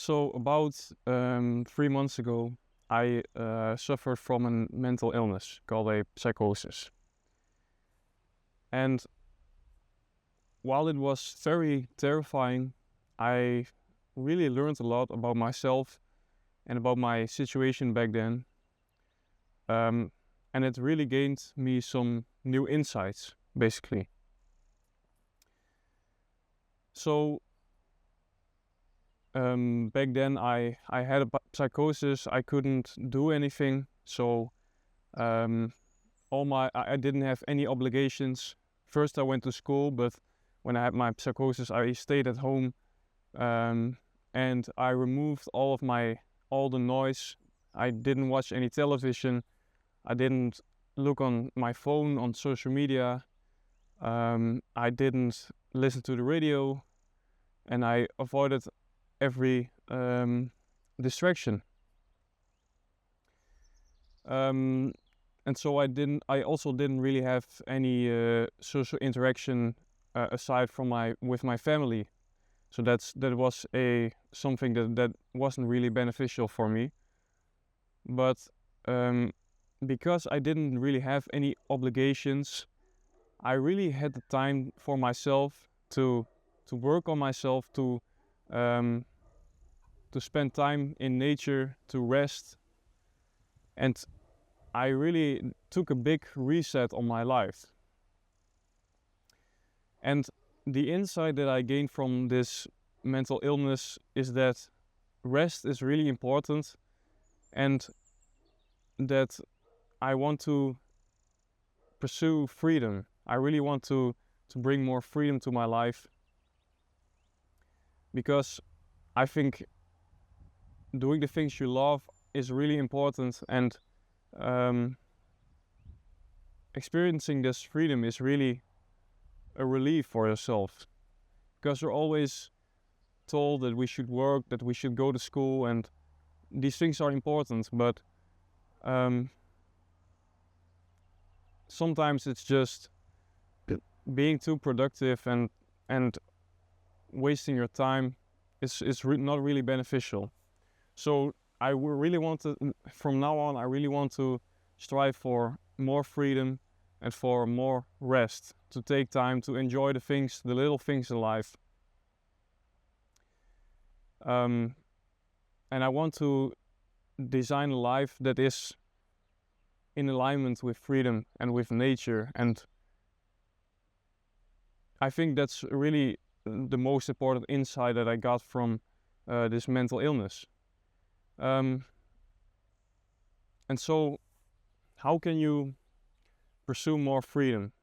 So about 3 months ago, I suffered from a mental illness called a psychosis. And while it was very terrifying, I really learned a lot about myself and about my situation back then. And it really gained me some new insights, basically. So back then I had a psychosis. I couldn't do anything. So I didn't have any obligations. First I went to school, but when I had my psychosis, I stayed at home, and I removed all the noise. I didn't watch any television. I didn't look on my phone, on social media. I didn't listen to the radio, and I avoided every distraction. And so I also didn't really have any social interaction aside from with my family. So that was something that wasn't really beneficial for me. But because I didn't really have any obligations, I really had the time for myself to work on myself, to spend time in nature, to rest, and I really took a big reset on my life. And the insight that I gained from this mental illness is that rest is really important, and that I want to pursue freedom. I really want to bring more freedom to my life, because I think doing the things you love is really important, and experiencing this freedom is really a relief for yourself, because you're always told that we should work, that we should go to school, and these things are important, but sometimes it's just being too productive and wasting your time is not really beneficial. So from now on, I really want to strive for more freedom and for more rest, to take time to enjoy the little things in life. And I want to design a life that is in alignment with freedom and with nature. And I think that's really the most important insight that I got from this mental illness. And so, how can you pursue more freedom?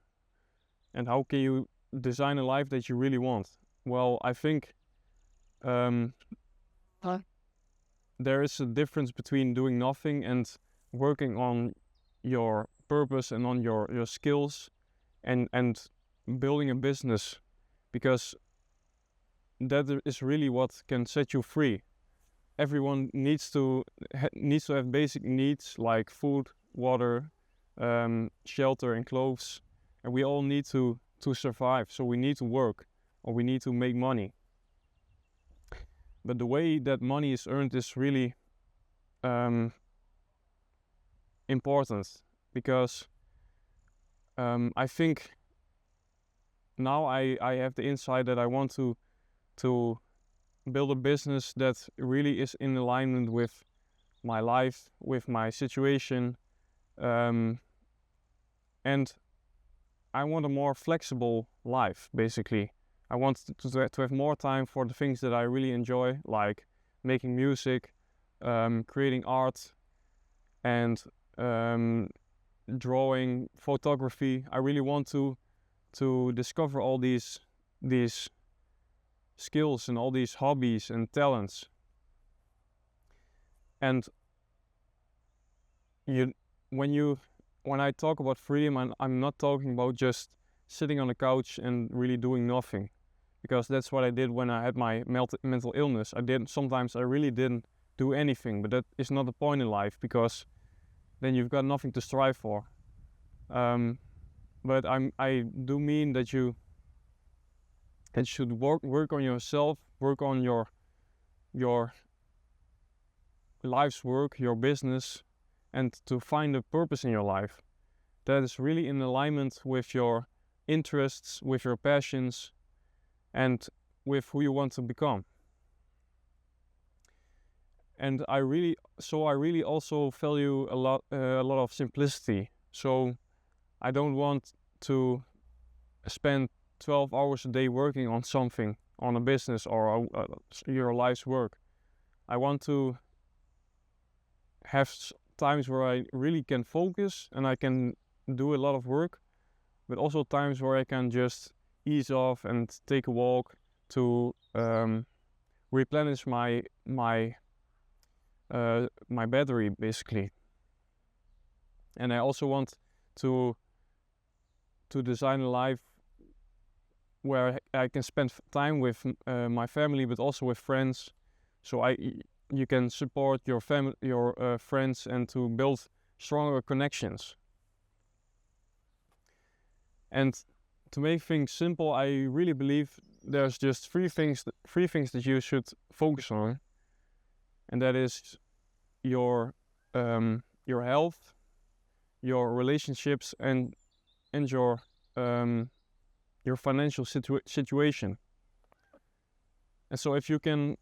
And how can you design a life that you really want? Well, I think there is a difference between doing nothing and working on your purpose and on your skills and building a business, because that is really what can set you free. Everyone needs to have basic needs like food, water, shelter and clothes, and we all need to survive. So we need to work, or we need to make money. But the way that money is earned is really important, because I think now I have the insight that I want to build a business that really is in alignment with my life, with my situation, and I want a more flexible life, basically. I want to have more time for the things that I really enjoy, like making music, creating art, and drawing, photography. I really want to discover all these skills and all these hobbies and talents. And when I talk about freedom, I'm not talking about just sitting on the couch and really doing nothing, because that's what I did when I had my mental illness. Sometimes I really didn't do anything, but that is not the point in life, because then you've got nothing to strive for. But I do mean that you should work on yourself, work on your life's work, your business, and to find a purpose in your life that is really in alignment with your interests, with your passions, and with who you want to become. And I really also value a lot of simplicity. So I don't want to spend 12 hours a day working on something, on a business or your life's work. I want to have times where I really can focus and I can do a lot of work, but also times where I can just ease off and take a walk to replenish my battery, basically. And I also want to design a life where I can spend time with my family, but also with friends. So you can support your family, your friends, and to build stronger connections. And to make things simple, I really believe there's just three things that you should focus on, and that is your health, your relationships, and your financial situation. And so if you can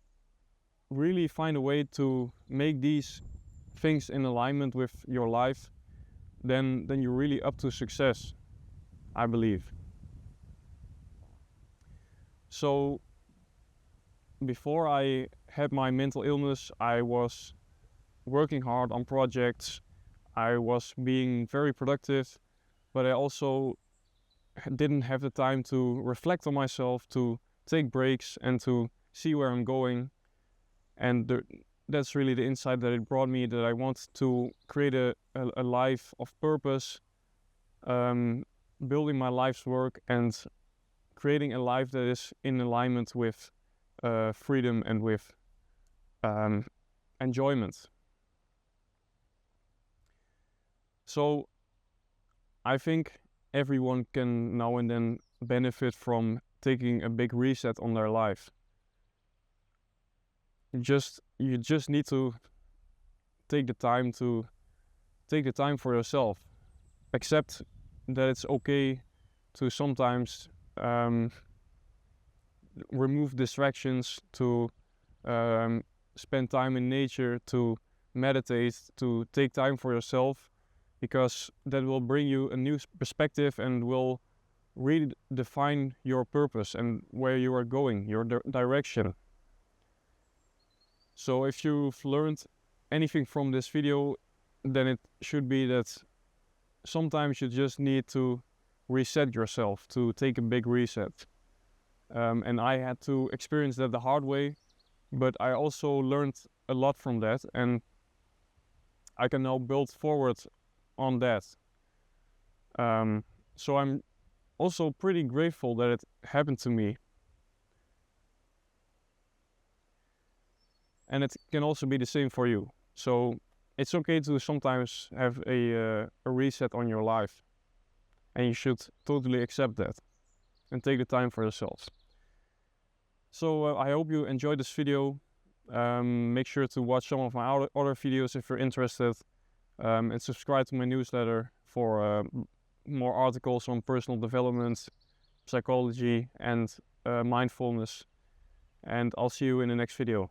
really find a way to make these things in alignment with your life, then you're really up to success, I believe. So before I had my mental illness, I was working hard on projects. I was being very productive, but I also didn't have the time to reflect on myself, to take breaks, and to see where I'm going. And that's really the insight that it brought me, that I want to create a life of purpose, building my life's work and creating a life that is in alignment with freedom and with enjoyment. So I think everyone can now and then benefit from taking a big reset on their life. You just need to take the time for yourself. Accept that it's okay to sometimes remove distractions, to spend time in nature, to meditate, to take time for yourself, because that will bring you a new perspective and will really define your purpose and where you are going, your direction. So if you've learned anything from this video, then it should be that sometimes you just need to reset yourself, to take a big reset. And I had to experience that the hard way, but I also learned a lot from that, and I can now build forward on that. So I'm also pretty grateful that it happened to me. And it can also be the same for you. So it's okay to sometimes have a reset on your life, and you should totally accept that and take the time for yourself. So I hope you enjoyed this video. Make sure to watch some of my other videos if you're interested, and subscribe to my newsletter for more articles on personal development, psychology, and mindfulness. And I'll see you in the next video.